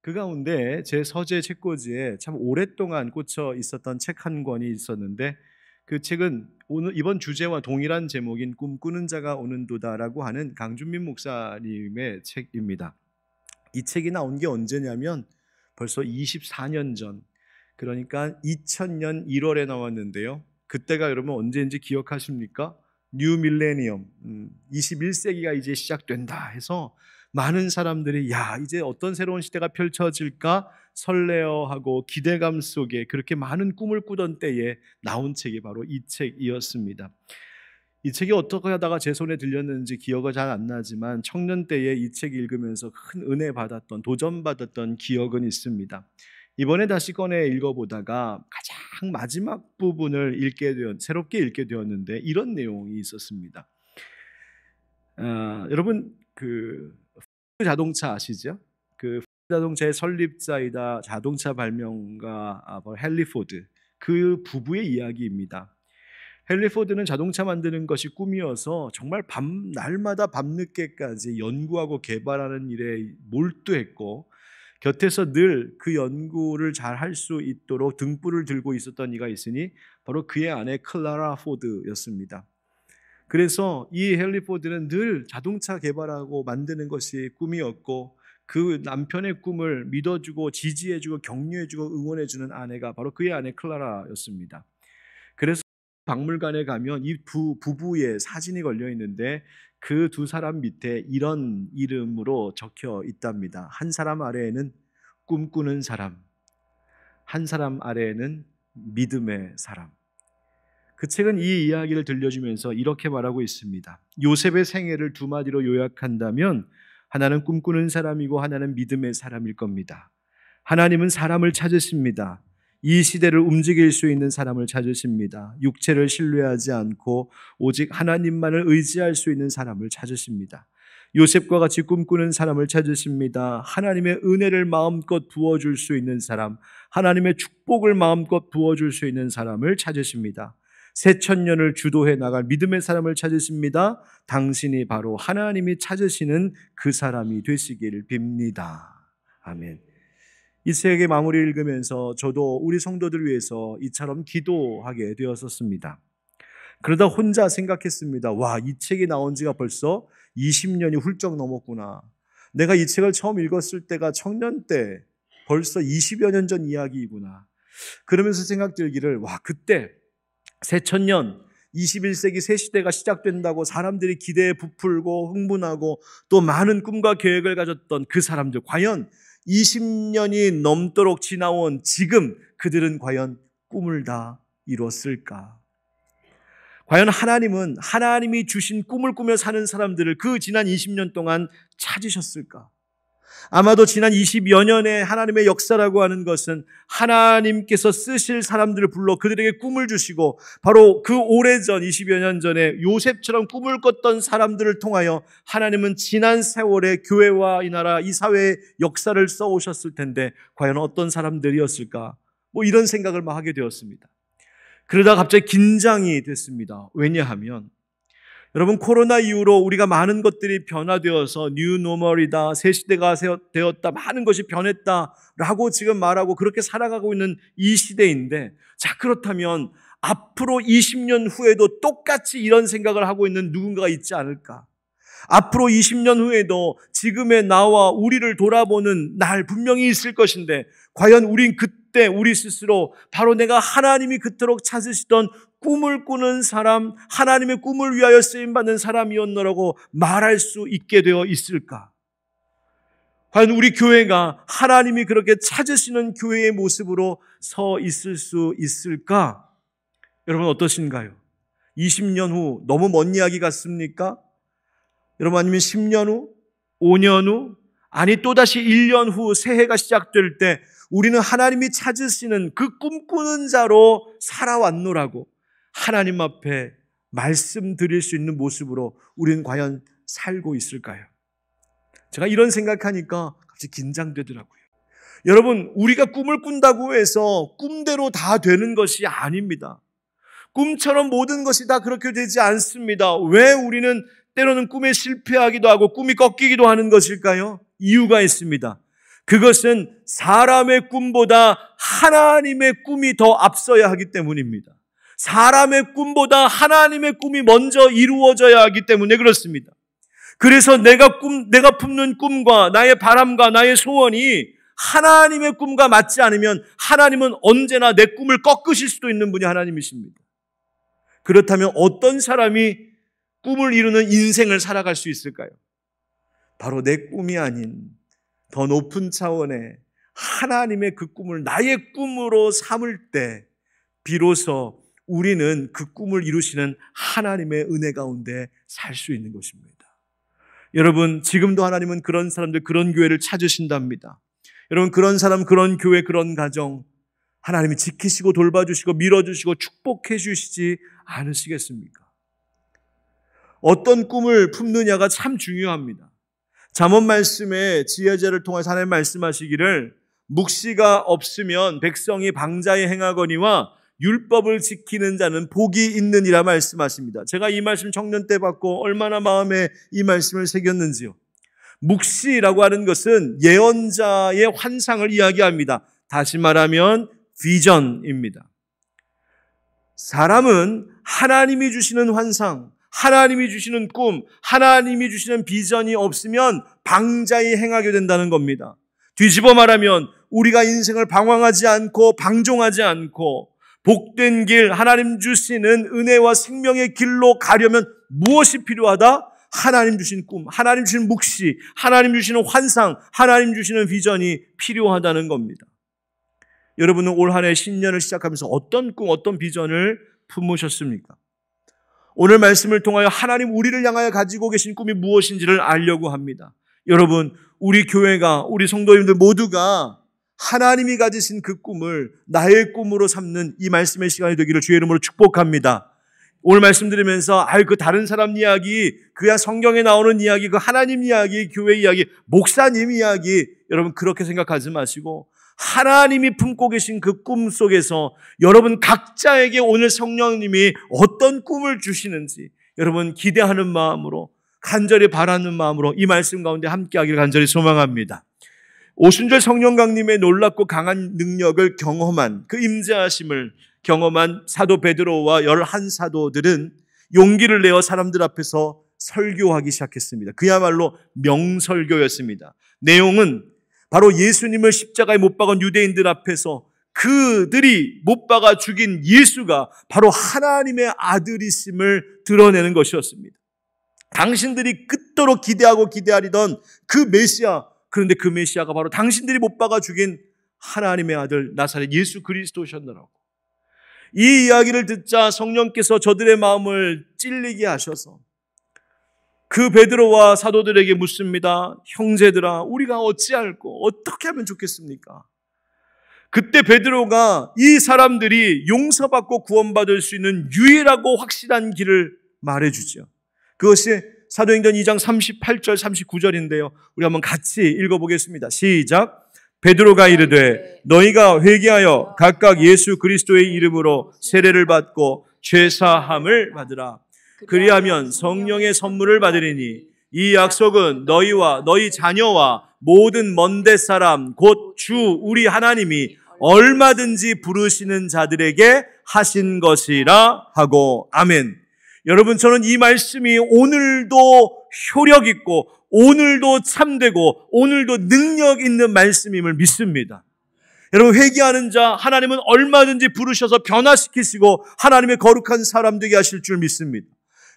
그 가운데 제 서재 책꽂이에 참 오랫동안 꽂혀 있었던 책 한 권이 있었는데, 그 책은 이번 주제와 동일한 제목인 꿈꾸는 자가 오는도다라고 하는 강준민 목사님의 책입니다. 이 책이 나온 게 언제냐면 벌써 24년 전, 그러니까 2000년 1월에 나왔는데요. 그때가 여러분 언제인지 기억하십니까? 뉴 밀레니엄, 21세기가 이제 시작된다 해서 많은 사람들이 이제 어떤 새로운 시대가 펼쳐질까 설레어하고 기대감 속에 그렇게 많은 꿈을 꾸던 때에 나온 책이 바로 이 책이었습니다. 이 책이 어떻게 하다가 제 손에 들렸는지 기억은 잘 안 나지만 청년 때에 이 책 읽으면서 큰 은혜 받았던, 도전받았던 기억은 있습니다. 이번에 다시 꺼내 읽어보다가 가장 마지막 부분을 새롭게 읽게 되었는데 이런 내용이 있었습니다. 여러분 그 포드 자동차 아시죠? 그 포드 자동차의 설립자이다 자동차 발명가 헨리 포드, 그 부부의 이야기입니다. 헨리 포드는 자동차 만드는 것이 꿈이어서 정말 날마다 밤늦게까지 연구하고 개발하는 일에 몰두했고, 곁에서 늘 그 연구를 잘 할 수 있도록 등불을 들고 있었던 이가 있으니 바로 그의 아내 클라라 포드였습니다. 그래서 이 헨리 포드는 늘 자동차 개발하고 만드는 것이 꿈이었고, 그 남편의 꿈을 믿어주고 지지해주고 격려해주고 응원해주는 아내가 바로 그의 아내 클라라였습니다. 그래서 박물관에 가면 이 부부의 사진이 걸려 있는데 그 두 사람 밑에 이런 이름으로 적혀 있답니다. 한 사람 아래에는 꿈꾸는 사람, 한 사람 아래에는 믿음의 사람. 그 책은 이 이야기를 들려주면서 이렇게 말하고 있습니다. 요셉의 생애를 두 마디로 요약한다면 하나는 꿈꾸는 사람이고 하나는 믿음의 사람일 겁니다. 하나님은 사람을 찾으십니다. 이 시대를 움직일 수 있는 사람을 찾으십니다. 육체를 신뢰하지 않고 오직 하나님만을 의지할 수 있는 사람을 찾으십니다. 요셉과 같이 꿈꾸는 사람을 찾으십니다. 하나님의 은혜를 마음껏 부어줄 수 있는 사람, 하나님의 축복을 마음껏 부어줄 수 있는 사람을 찾으십니다. 새천년을 주도해 나갈 믿음의 사람을 찾으십니다. 당신이 바로 하나님이 찾으시는 그 사람이 되시기를 빕니다. 아멘. 이 책의 마무리를 읽으면서 저도 우리 성도들 위해서 이처럼 기도하게 되었었습니다. 그러다 혼자 생각했습니다. 이 책이 나온 지가 벌써 20년이 훌쩍 넘었구나. 내가 이 책을 처음 읽었을 때가 청년 때, 벌써 20여 년 전 이야기이구나. 그러면서 생각 들기를, 그때 새천년 21세기 새 시대가 시작된다고 사람들이 기대에 부풀고 흥분하고 또 많은 꿈과 계획을 가졌던 그 사람들, 과연 20년이 넘도록 지나온 지금 그들은 과연 꿈을 다 이뤘을까? 과연 하나님은 하나님이 주신 꿈을 꾸며 사는 사람들을 그 지난 20년 동안 찾으셨을까? 아마도 지난 20여 년의 하나님의 역사라고 하는 것은 하나님께서 쓰실 사람들을 불러 그들에게 꿈을 주시고, 바로 그 오래전 20여 년 전에 요셉처럼 꿈을 꿨던 사람들을 통하여 하나님은 지난 세월의 교회와 이 나라 이 사회의 역사를 써오셨을 텐데 과연 어떤 사람들이었을까? 이런 생각을 막 하게 되었습니다. 그러다 갑자기 긴장이 됐습니다. 왜냐하면 여러분, 코로나 이후로 우리가 많은 것들이 변화되어서 뉴노멀이다, 새 시대가 되었다, 많은 것이 변했다라고 지금 말하고 그렇게 살아가고 있는 이 시대인데, 그렇다면 앞으로 20년 후에도 똑같이 이런 생각을 하고 있는 누군가가 있지 않을까? 앞으로 20년 후에도 지금의 나와 우리를 돌아보는 날 분명히 있을 것인데, 과연 우린 그때 우리 스스로 바로 내가 하나님이 그토록 찾으시던 꿈을 꾸는 사람, 하나님의 꿈을 위하여 쓰임받는 사람이었노라고 말할 수 있게 되어 있을까? 과연 우리 교회가 하나님이 그렇게 찾으시는 교회의 모습으로 서 있을 수 있을까? 여러분 어떠신가요? 20년 후 너무 먼 이야기 같습니까? 여러분, 아니면 10년 후, 5년 후, 아니 또다시 1년 후 새해가 시작될 때 우리는 하나님이 찾으시는 그 꿈꾸는 자로 살아왔노라고 하나님 앞에 말씀드릴 수 있는 모습으로 우리는 과연 살고 있을까요? 제가 이런 생각하니까 갑자기 긴장되더라고요. 여러분, 우리가 꿈을 꾼다고 해서 꿈대로 다 되는 것이 아닙니다. 꿈처럼 모든 것이 다 그렇게 되지 않습니다. 왜 우리는 때로는 꿈에 실패하기도 하고 꿈이 꺾이기도 하는 것일까요? 이유가 있습니다. 그것은 사람의 꿈보다 하나님의 꿈이 더 앞서야 하기 때문입니다. 사람의 꿈보다 하나님의 꿈이 먼저 이루어져야 하기 때문에 그렇습니다. 그래서 내가 품는 꿈과 나의 바람과 나의 소원이 하나님의 꿈과 맞지 않으면 하나님은 언제나 내 꿈을 꺾으실 수도 있는 분이 하나님이십니다. 그렇다면 어떤 사람이 꿈을 이루는 인생을 살아갈 수 있을까요? 바로 내 꿈이 아닌 더 높은 차원의 하나님의 그 꿈을 나의 꿈으로 삼을 때 비로소 우리는 그 꿈을 이루시는 하나님의 은혜 가운데 살 수 있는 것입니다. 여러분, 지금도 하나님은 그런 사람들, 그런 교회를 찾으신답니다. 여러분, 그런 사람, 그런 교회, 그런 가정 하나님이 지키시고 돌봐주시고 밀어주시고 축복해 주시지 않으시겠습니까? 어떤 꿈을 품느냐가 참 중요합니다. 잠언 말씀에 지혜자를 통해서 하나님 말씀하시기를 묵시가 없으면 백성이 방자에 행하거니와 율법을 지키는 자는 복이 있느니라 말씀하십니다. 제가 이 말씀 청년 때 받고 얼마나 마음에 이 말씀을 새겼는지요. 묵시라고 하는 것은 예언자의 환상을 이야기합니다. 다시 말하면 비전입니다. 사람은 하나님이 주시는 환상, 하나님이 주시는 꿈, 하나님이 주시는 비전이 없으면 방자히 행하게 된다는 겁니다. 뒤집어 말하면 우리가 인생을 방황하지 않고 방종하지 않고 복된 길, 하나님 주시는 은혜와 생명의 길로 가려면 무엇이 필요하다? 하나님 주신 꿈, 하나님 주신 묵시, 하나님 주시는 환상, 하나님 주시는 비전이 필요하다는 겁니다. 여러분은 올 한 해 신년을 시작하면서 어떤 꿈, 어떤 비전을 품으셨습니까? 오늘 말씀을 통하여 하나님 우리를 향하여 가지고 계신 꿈이 무엇인지를 알려고 합니다. 여러분, 우리 교회가, 우리 성도님들 모두가 하나님이 가지신 그 꿈을 나의 꿈으로 삼는 이 말씀의 시간이 되기를 주의 이름으로 축복합니다. 오늘 말씀 드리면서 그 다른 사람 이야기, 그야 성경에 나오는 이야기, 그 하나님 이야기, 교회 이야기, 목사님 이야기, 여러분 그렇게 생각하지 마시고 하나님이 품고 계신 그 꿈 속에서 여러분 각자에게 오늘 성령님이 어떤 꿈을 주시는지 여러분 기대하는 마음으로, 간절히 바라는 마음으로 이 말씀 가운데 함께하기를 간절히 소망합니다. 오순절 성령 강림의 놀랍고 강한 능력을 경험한, 그 임재하심을 경험한 사도 베드로와 11사도들은 용기를 내어 사람들 앞에서 설교하기 시작했습니다. 그야말로 명설교였습니다. 내용은 바로 예수님을 십자가에 못 박은 유대인들 앞에서 그들이 못 박아 죽인 예수가 바로 하나님의 아들이심을 드러내는 것이었습니다. 당신들이 끝도록 기대하고 기대하리던 그 메시아, 그런데 그 메시아가 바로 당신들이 못 박아 죽인 하나님의 아들 나사렛 예수 그리스도셨느라고. 이 이야기를 듣자 성령께서 저들의 마음을 찔리게 하셔서 그 베드로와 사도들에게 묻습니다. 형제들아, 우리가 어찌할꼬 어떻게 하면 좋겠습니까? 그때 베드로가 이 사람들이 용서받고 구원받을 수 있는 유일하고 확실한 길을 말해주죠. 그것이 사도행전 2장 38절 39절인데요. 우리 한번 같이 읽어보겠습니다. 시작. 베드로가 이르되 너희가 회개하여 각각 예수 그리스도의 이름으로 세례를 받고 죄사함을 받으라. 그리하면 성령의 선물을 받으리니 이 약속은 너희와 너희 자녀와 모든 먼데 사람 곧 주 우리 하나님이 얼마든지 부르시는 자들에게 하신 것이라 하고. 아멘. 여러분, 저는 이 말씀이 오늘도 효력 있고 오늘도 참되고 오늘도 능력 있는 말씀임을 믿습니다. 여러분, 회개하는 자 하나님은 얼마든지 부르셔서 변화시키시고 하나님의 거룩한 사람 되게 하실 줄 믿습니다.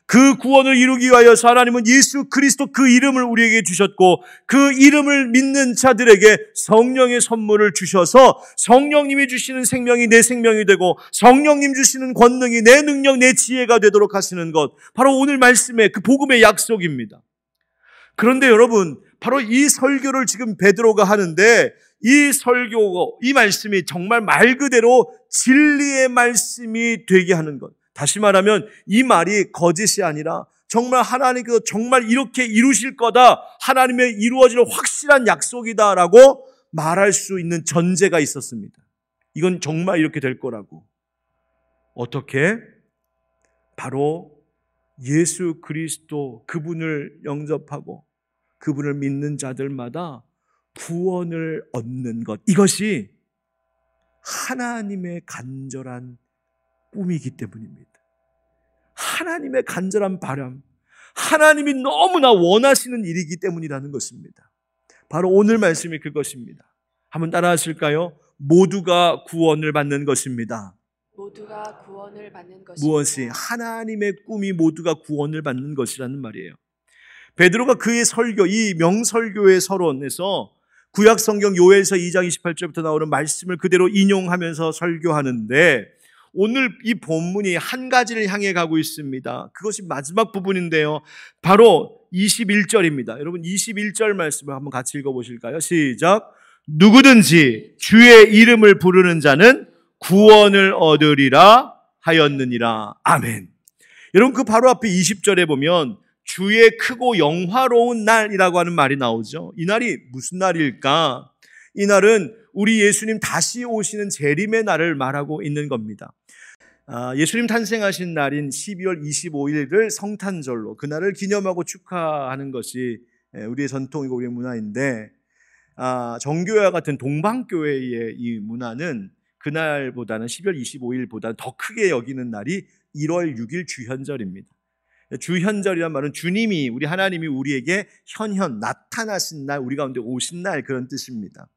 그 구원을 이루기 위하여서 하나님은 예수 그리스도 그 이름을 우리에게 주셨고 그 이름을 믿는 자들에게 성령의 선물을 주셔서 성령님이 주시는 생명이 내 생명이 되고 성령님 주시는 권능이 내 능력, 내 지혜가 되도록 하시는 것, 바로 오늘 말씀의 그 복음의 약속입니다. 그런데 여러분, 바로 이 설교를 지금 베드로가 하는데 이 설교, 이 말씀이 정말 말 그대로 진리의 말씀이 되게 하는 것. 다시 말하면 이 말이 거짓이 아니라 정말 하나님께서 정말 이렇게 이루실 거다, 하나님의 이루어질 확실한 약속이다라고 말할 수 있는 전제가 있었습니다. 이건 정말 이렇게 될 거라고. 어떻게? 바로 예수 그리스도 그분을 영접하고 그분을 믿는 자들마다 구원을 얻는 것, 이것이 하나님의 간절한 꿈이기 때문입니다. 하나님의 간절한 바람, 하나님이 너무나 원하시는 일이기 때문이라는 것입니다. 바로 오늘 말씀이 그것입니다. 한번 따라 하실까요? 모두가 구원을 받는 것입니다. 모두가 구원을 받는 것입니다. 무엇이? 하나님의 꿈이 모두가 구원을 받는 것이라는 말이에요. 베드로가 그의 설교, 이 명설교의 서론에서 구약 성경 요엘서 2장 28절부터 나오는 말씀을 그대로 인용하면서 설교하는데, 오늘 이 본문이 한 가지를 향해 가고 있습니다. 그것이 마지막 부분인데요. 바로 21절입니다. 여러분 21절 말씀을 한번 같이 읽어보실까요? 시작. 누구든지 주의 이름을 부르는 자는 구원을 얻으리라 하였느니라. 아멘. 여러분 그 바로 앞에 20절에 보면 주의 크고 영화로운 날이라고 하는 말이 나오죠. 이 날이 무슨 날일까? 이 날은 우리 예수님 다시 오시는 재림의 날을 말하고 있는 겁니다. 예수님 탄생하신 날인 12월 25일을 성탄절로, 그날을 기념하고 축하하는 것이 우리의 전통이고 우리의 문화인데, 정교회와 같은 동방교회의 이 문화는 그날보다는 12월 25일보다는 더 크게 여기는 날이 1월 6일 주현절입니다. 주현절이란 말은 주님이, 우리 하나님이 우리에게 현현 나타나신 날, 우리 가운데 오신 날, 그런 뜻입니다.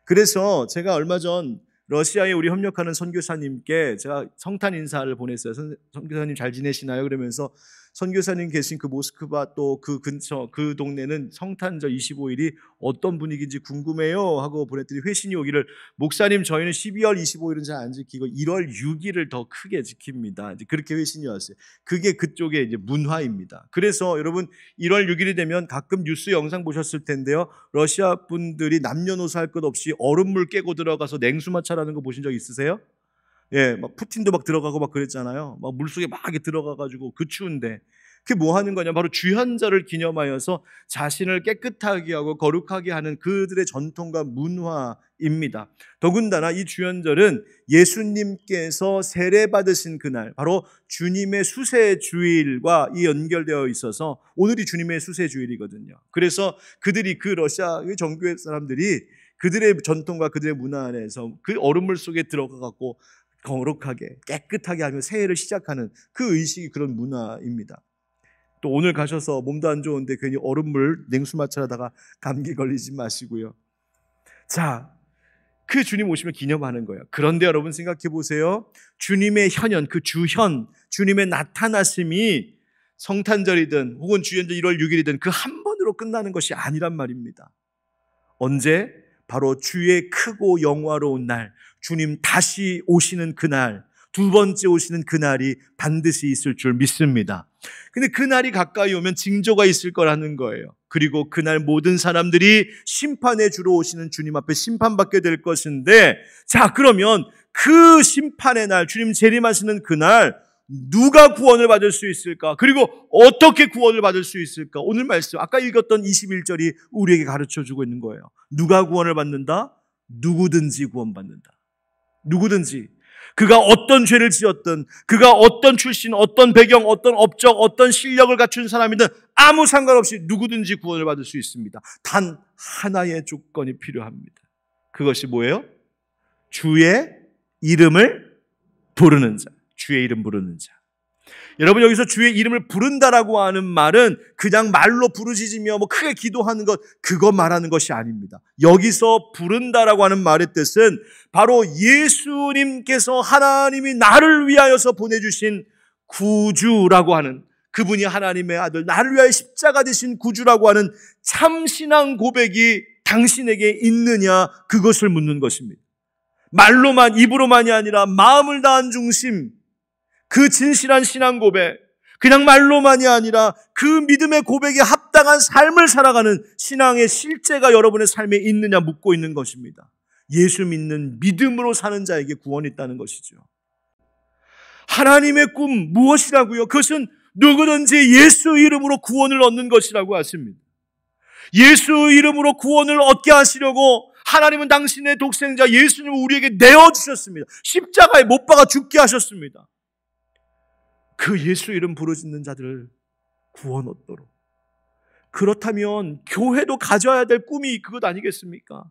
그래서 제가 얼마 전 러시아에 우리 협력하는 선교사님께 제가 성탄 인사를 보냈어요. 선교사님 잘 지내시나요? 그러면서 선교사님 계신 그 모스크바 또 그 근처 그 동네는 성탄절 25일이 어떤 분위기인지 궁금해요 하고 보냈더니 회신이 오기를, 목사님 저희는 12월 25일은 잘 안 지키고 1월 6일을 더 크게 지킵니다. 이제 그렇게 회신이 왔어요. 그게 그쪽의 이제 문화입니다. 그래서 여러분 1월 6일이 되면 가끔 뉴스 영상 보셨을 텐데요. 러시아 분들이 남녀노소 할 것 없이 얼음물 깨고 들어가서 냉수마차라는 거 보신 적 있으세요? 예, 막 푸틴도 막 들어가고 막 그랬잖아요. 막 물속에 막 이렇게 들어가가지고 그 추운데. 그게 뭐 하는 거냐? 바로 주현절을 기념하여서 자신을 깨끗하게 하고 거룩하게 하는 그들의 전통과 문화입니다. 더군다나 이 주현절은 예수님께서 세례받으신 그날, 바로 주님의 수세주일과 이 연결되어 있어서 오늘이 주님의 수세주일이거든요. 그래서 그들이, 그 러시아의 정교회 사람들이 그들의 전통과 그들의 문화 안에서 그 얼음물 속에 들어가갖고 거룩하게 깨끗하게 하며 새해를 시작하는 그 의식이 그런 문화입니다. 또 오늘 가셔서 몸도 안 좋은데 괜히 얼음물 냉수마찰하다가 감기 걸리지 마시고요. 자, 그 주님 오시면 기념하는 거예요. 그런데 여러분 생각해 보세요. 주님의 현현, 그 주현, 주님의 나타나심이 성탄절이든 혹은 주현절 1월 6일이든 그 한 번으로 끝나는 것이 아니란 말입니다. 언제? 바로 주의 크고 영화로운 날, 주님 다시 오시는 그날, 두 번째 오시는 그날이 반드시 있을 줄 믿습니다. 근데 그날이 가까이 오면 징조가 있을 거라는 거예요. 그리고 그날 모든 사람들이 심판에 주로 오시는 주님 앞에 심판받게 될 것인데, 자, 그러면 그 심판의 날, 주님 재림하시는 그날 누가 구원을 받을 수 있을까? 그리고 어떻게 구원을 받을 수 있을까? 오늘 말씀, 아까 읽었던 21절이 우리에게 가르쳐주고 있는 거예요. 누가 구원을 받는다? 누구든지 구원받는다. 누구든지. 그가 어떤 죄를 지었든, 그가 어떤 출신, 어떤 배경, 어떤 업적, 어떤 실력을 갖춘 사람이든 아무 상관없이 누구든지 구원을 받을 수 있습니다. 단 하나의 조건이 필요합니다. 그것이 뭐예요? 주의 이름을 부르는 자. 주의 이름 부르는 자. 여러분, 여기서 주의 이름을 부른다라고 하는 말은 그냥 말로 부르짖으며 뭐 크게 기도하는 것, 그거 말하는 것이 아닙니다. 여기서 부른다라고 하는 말의 뜻은 바로 예수님께서 하나님이 나를 위하여서 보내주신 구주라고 하는, 그분이 하나님의 아들, 나를 위하여 십자가 되신 구주라고 하는 참신앙 고백이 당신에게 있느냐, 그것을 묻는 것입니다. 말로만, 입으로만이 아니라 마음을 다한 중심, 그 진실한 신앙 고백, 그냥 말로만이 아니라 그 믿음의 고백에 합당한 삶을 살아가는 신앙의 실제가 여러분의 삶에 있느냐 묻고 있는 것입니다. 예수 믿는 믿음으로 사는 자에게 구원이 있다는 것이죠. 하나님의 꿈 무엇이라고요? 그것은 누구든지 예수 이름으로 구원을 얻는 것이라고 하십니다. 예수 이름으로 구원을 얻게 하시려고 하나님은 당신의 독생자 예수님을 우리에게 내어주셨습니다. 십자가에 못 박아 죽게 하셨습니다. 그 예수 이름 부르짖는 자들을 구원 얻도록, 그렇다면 교회도 가져야 될 꿈이 그것 아니겠습니까?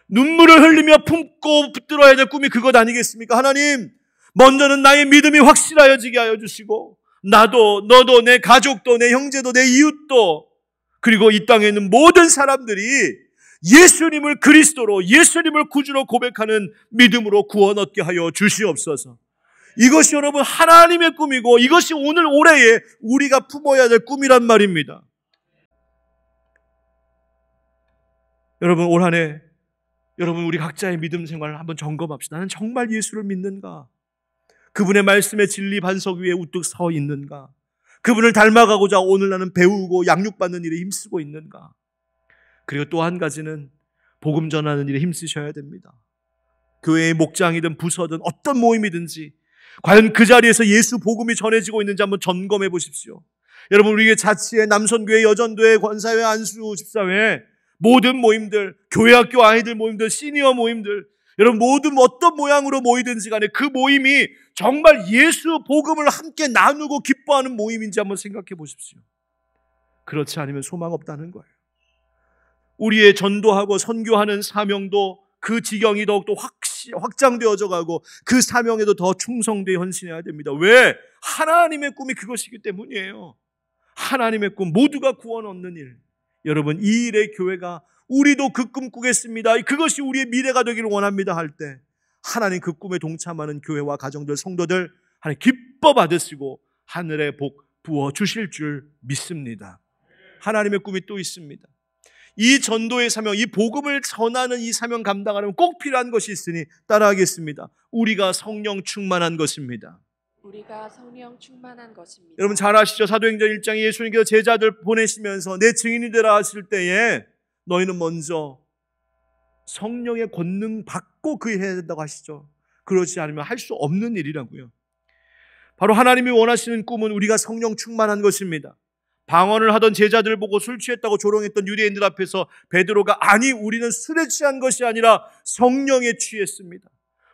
눈물을 흘리며 품고 붙들어야 될 꿈이 그것 아니겠습니까? 하나님, 먼저는 나의 믿음이 확실하여지게 하여 주시고 나도, 너도, 내 가족도, 내 형제도, 내 이웃도, 그리고 이 땅에 있는 모든 사람들이 예수님을 그리스도로, 예수님을 구주로 고백하는 믿음으로 구원 얻게 하여 주시옵소서. 이것이 여러분 하나님의 꿈이고 이것이 오늘 올해에 우리가 품어야 될 꿈이란 말입니다. 여러분, 올 한 해 여러분 우리 각자의 믿음 생활을 한번 점검합시다. 나는 정말 예수를 믿는가? 그분의 말씀의 진리 반석 위에 우뚝 서 있는가? 그분을 닮아가고자 오늘 나는 배우고 양육받는 일에 힘쓰고 있는가? 그리고 또 한 가지는 복음 전하는 일에 힘쓰셔야 됩니다. 교회의 목장이든 부서든 어떤 모임이든지 과연 그 자리에서 예수 복음이 전해지고 있는지 한번 점검해 보십시오. 여러분, 우리의 자치회, 남선교회, 여전도회, 권사회, 안수, 집사회, 모든 모임들, 교회학교 아이들 모임들, 시니어 모임들, 여러분 모든 어떤 모양으로 모이든지 간에 그 모임이 정말 예수 복음을 함께 나누고 기뻐하는 모임인지 한번 생각해 보십시오. 그렇지 않으면 소망 없다는 거예요. 우리의 전도하고 선교하는 사명도 그 지경이 더욱더 확장되어져 가고 그 사명에도 더 충성되어 헌신해야 됩니다. 왜? 하나님의 꿈이 그것이기 때문이에요. 하나님의 꿈, 모두가 구원 얻는 일. 여러분, 이 일의 교회가 우리도 그 꿈 꾸겠습니다, 그것이 우리의 미래가 되기를 원합니다 할 때 하나님 그 꿈에 동참하는 교회와 가정들, 성도들 하나님 기뻐 받으시고 하늘의 복 부어 주실 줄 믿습니다. 하나님의 꿈이 또 있습니다. 이 전도의 사명, 이 복음을 전하는 이 사명 감당하려면 꼭 필요한 것이 있으니 따라하겠습니다. 우리가 성령 충만한 것입니다. 우리가 성령 충만한 것입니다. 여러분 잘 아시죠? 사도행전 1장에 예수님께서 제자들 보내시면서 내 증인이 되라 하실 때에 너희는 먼저 성령의 권능 받고 그 해야 된다고 하시죠. 그렇지 않으면 할 수 없는 일이라고요. 바로 하나님이 원하시는 꿈은 우리가 성령 충만한 것입니다. 방언을 하던 제자들을 보고 술 취했다고 조롱했던 유대인들 앞에서 베드로가 아니, 우리는 술에 취한 것이 아니라 성령에 취했습니다.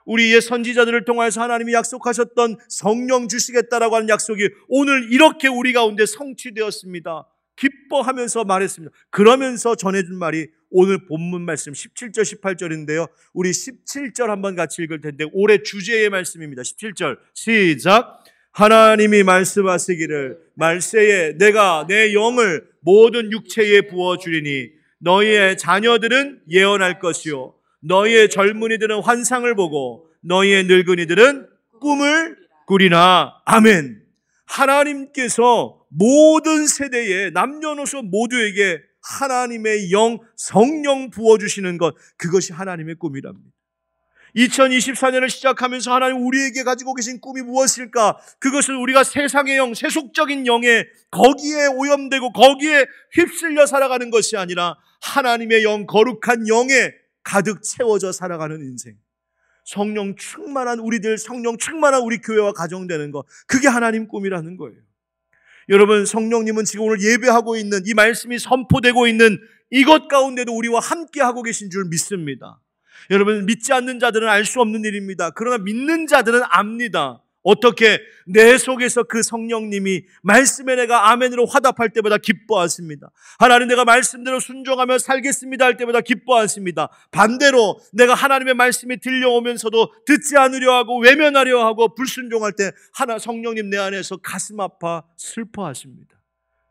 우리 옛 선지자들을 통해서 하나님이 약속하셨던 성령 주시겠다라고 하는 약속이 오늘 이렇게 우리 가운데 성취되었습니다. 기뻐하면서 말했습니다. 그러면서 전해준 말이 오늘 본문 말씀 17절 18절인데요. 우리 17절 한번 같이 읽을 텐데 올해 주제의 말씀입니다. 17절 시작. 하나님이 말씀하시기를 말세에 내가 내 영을 모든 육체에 부어주리니 너희의 자녀들은 예언할 것이요 너희의 젊은이들은 환상을 보고 너희의 늙은이들은 꿈을 꾸리나. 아멘. 하나님께서 모든 세대에 남녀노소 모두에게 하나님의 영, 성령 부어주시는 것, 그것이 하나님의 꿈이랍니다. 2024년을 시작하면서 하나님 우리에게 가지고 계신 꿈이 무엇일까? 그것은 우리가 세상의 영, 세속적인 영에 거기에 오염되고 거기에 휩쓸려 살아가는 것이 아니라 하나님의 영, 거룩한 영에 가득 채워져 살아가는 인생. 성령 충만한 우리들, 성령 충만한 우리 교회와 가정 되는 것, 그게 하나님 꿈이라는 거예요. 여러분, 성령님은 지금 오늘 예배하고 있는 이 말씀이 선포되고 있는 이것 가운데도 우리와 함께하고 계신 줄 믿습니다. 여러분, 믿지 않는 자들은 알 수 없는 일입니다. 그러나 믿는 자들은 압니다. 어떻게? 내 속에서 그 성령님이 말씀에 내가 아멘으로 화답할 때마다 기뻐하십니다. 하나님, 내가 말씀대로 순종하며 살겠습니다 할 때마다 기뻐하십니다. 반대로 내가 하나님의 말씀이 들려오면서도 듣지 않으려 하고 외면하려 하고 불순종할 때 하나 성령님 내 안에서 가슴 아파 슬퍼하십니다.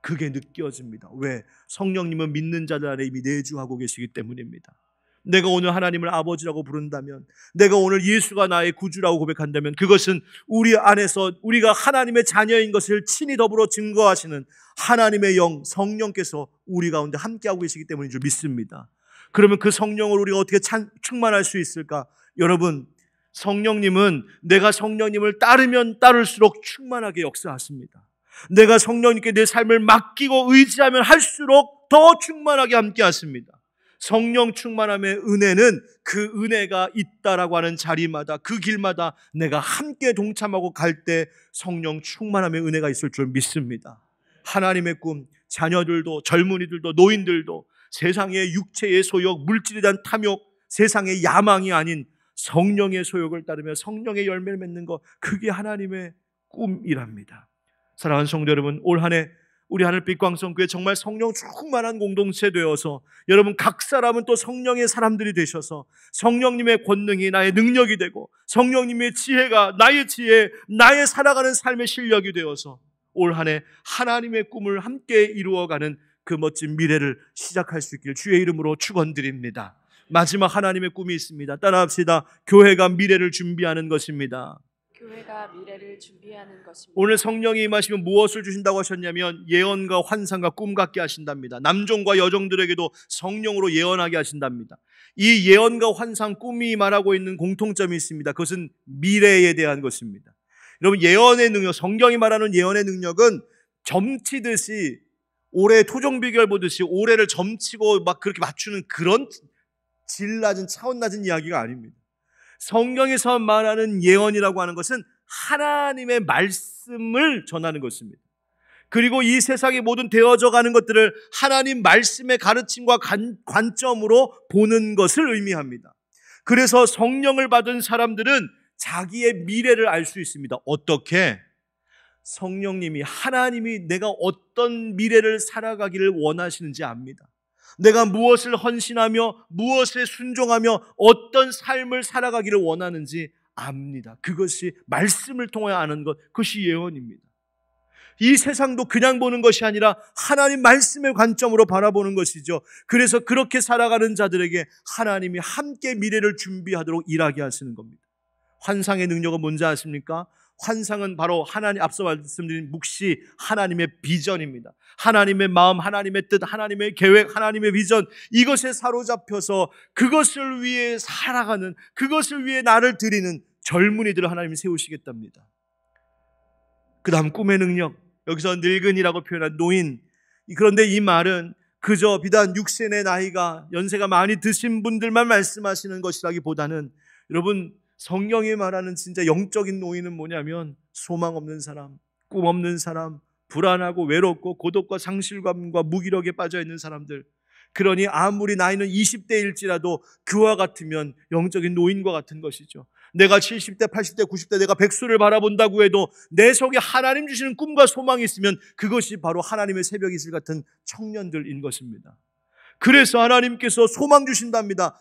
그게 느껴집니다. 왜? 성령님은 믿는 자들 안에 이미 내주하고 계시기 때문입니다. 내가 오늘 하나님을 아버지라고 부른다면, 내가 오늘 예수가 나의 구주라고 고백한다면 그것은 우리 안에서 우리가 하나님의 자녀인 것을 친히 더불어 증거하시는 하나님의 영, 성령께서 우리 가운데 함께하고 계시기 때문인 줄 믿습니다. 그러면 그 성령을 우리가 어떻게 충만할 수 있을까? 여러분, 성령님은 내가 성령님을 따르면 따를수록 충만하게 역사하십니다. 내가 성령님께 내 삶을 맡기고 의지하면 할수록 더 충만하게 함께하십니다. 성령 충만함의 은혜는 그 은혜가 있다라고 하는 자리마다 그 길마다 내가 함께 동참하고 갈 때 성령 충만함의 은혜가 있을 줄 믿습니다. 하나님의 꿈, 자녀들도 젊은이들도 노인들도 세상의 육체의 소욕, 물질에 대한 탐욕, 세상의 야망이 아닌 성령의 소욕을 따르며 성령의 열매를 맺는 것, 그게 하나님의 꿈이랍니다. 사랑하는 성도 여러분, 올 한 해 우리 하늘빛 광성교회 정말 성령 충만한 공동체 되어서 여러분 각 사람은 또 성령의 사람들이 되셔서 성령님의 권능이 나의 능력이 되고 성령님의 지혜가 나의 지혜, 나의 살아가는 삶의 실력이 되어서 올 한 해 하나님의 꿈을 함께 이루어가는 그 멋진 미래를 시작할 수 있길 주의 이름으로 축원드립니다. 마지막 하나님의 꿈이 있습니다. 따라합시다. 교회가 미래를 준비하는 것입니다. 교회가 미래를 준비하는 것입니다. 오늘 성령이 임하시면 무엇을 주신다고 하셨냐면 예언과 환상과 꿈 같게 하신답니다. 남종과 여종들에게도 성령으로 예언하게 하신답니다. 이 예언과 환상, 꿈이 말하고 있는 공통점이 있습니다. 그것은 미래에 대한 것입니다. 여러분, 예언의 능력, 성경이 말하는 예언의 능력은 점치듯이 올해 토종 비결 보듯이 올해를 점치고 막 그렇게 맞추는 그런 질 낮은 차원 낮은 이야기가 아닙니다. 성경에서 말하는 예언이라고 하는 것은 하나님의 말씀을 전하는 것입니다. 그리고 이 세상의 모든 되어져 가는 것들을 하나님 말씀의 가르침과 관점으로 보는 것을 의미합니다. 그래서 성령을 받은 사람들은 자기의 미래를 알 수 있습니다. 어떻게? 성령님이, 하나님이 내가 어떤 미래를 살아가기를 원하시는지 압니다. 내가 무엇을 헌신하며 무엇에 순종하며 어떤 삶을 살아가기를 원하는지 압니다. 그것이 말씀을 통해 아는 것, 그것이 예언입니다. 이 세상도 그냥 보는 것이 아니라 하나님 말씀의 관점으로 바라보는 것이죠. 그래서 그렇게 살아가는 자들에게 하나님이 함께 미래를 준비하도록 일하게 하시는 겁니다. 환상의 능력은 뭔지 아십니까? 환상은 바로 하나님, 앞서 말씀드린 묵시 하나님의 비전입니다. 하나님의 마음, 하나님의 뜻, 하나님의 계획, 하나님의 비전, 이것에 사로잡혀서 그것을 위해 살아가는, 그것을 위해 나를 드리는 젊은이들을 하나님이 세우시겠답니다. 그 다음 꿈의 능력, 여기서 늙은이라고 표현한 노인. 그런데 이 말은 그저 비단 6세의 나이가, 연세가 많이 드신 분들만 말씀하시는 것이라기보다는 여러분, 성경이 말하는 진짜 영적인 노인은 뭐냐면 소망 없는 사람, 꿈 없는 사람, 불안하고 외롭고 고독과 상실감과 무기력에 빠져 있는 사람들. 그러니 아무리 나이는 20대일지라도 그와 같으면 영적인 노인과 같은 것이죠. 내가 70대, 80대, 90대 내가 백수를 바라본다고 해도 내 속에 하나님 주시는 꿈과 소망이 있으면 그것이 바로 하나님의 새벽 이슬 같은 청년들인 것입니다. 그래서 하나님께서 소망 주신답니다.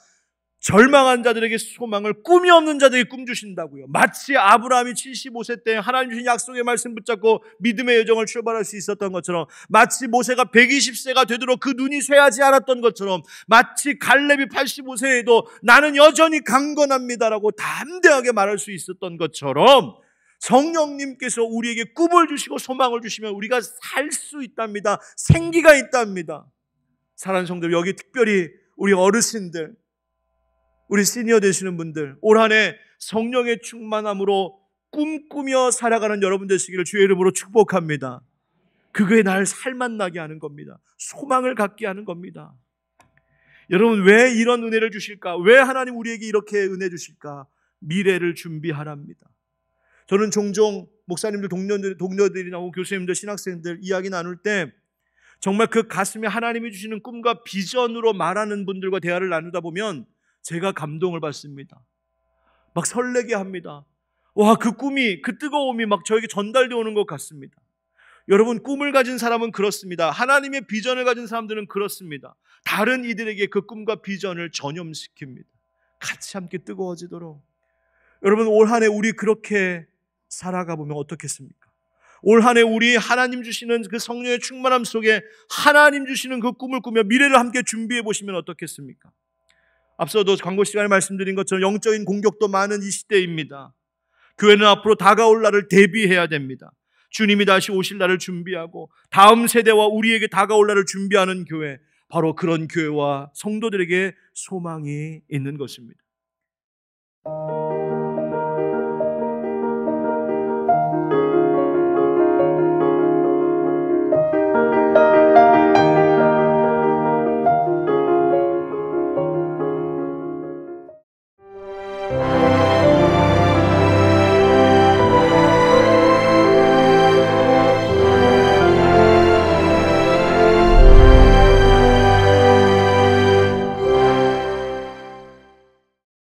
절망한 자들에게 소망을, 꿈이 없는 자들에게 꿈 주신다고요. 마치 아브라함이 75세 때 하나님 주신 약속의 말씀 붙잡고 믿음의 여정을 출발할 수 있었던 것처럼, 마치 모세가 120세가 되도록 그 눈이 쇠하지 않았던 것처럼, 마치 갈렙이 85세에도 나는 여전히 강건합니다라고 담대하게 말할 수 있었던 것처럼 성령님께서 우리에게 꿈을 주시고 소망을 주시면 우리가 살 수 있답니다. 생기가 있답니다. 사랑하는 성도들, 여기 특별히 우리 어르신들, 우리 시니어 되시는 분들, 올 한 해 성령의 충만함으로 꿈꾸며 살아가는 여러분 되시기를 주의 이름으로 축복합니다. 그게 날 살맛나게 하는 겁니다. 소망을 갖게 하는 겁니다. 여러분, 왜 이런 은혜를 주실까? 왜 하나님 우리에게 이렇게 은혜 주실까? 미래를 준비하랍니다. 저는 종종 목사님들, 동료들이나 교수님들, 신학생들 이야기 나눌 때 정말 그 가슴에 하나님이 주시는 꿈과 비전으로 말하는 분들과 대화를 나누다 보면 제가 감동을 받습니다. 막 설레게 합니다. 와, 그 꿈이, 그 뜨거움이 막 저에게 전달되어 오는 것 같습니다. 여러분, 꿈을 가진 사람은 그렇습니다. 하나님의 비전을 가진 사람들은 그렇습니다. 다른 이들에게 그 꿈과 비전을 전염시킵니다. 같이 함께 뜨거워지도록. 여러분, 올 한 해 우리 그렇게 살아가 보면 어떻겠습니까? 올 한 해 우리 하나님 주시는 그 성령의 충만함 속에 하나님 주시는 그 꿈을 꾸며 미래를 함께 준비해 보시면 어떻겠습니까? 앞서도 광고 시간에 말씀드린 것처럼 영적인 공격도 많은 이 시대입니다. 교회는 앞으로 다가올 날을 대비해야 됩니다. 주님이 다시 오실 날을 준비하고 다음 세대와 우리에게 다가올 날을 준비하는 교회, 바로 그런 교회와 성도들에게 소망이 있는 것입니다.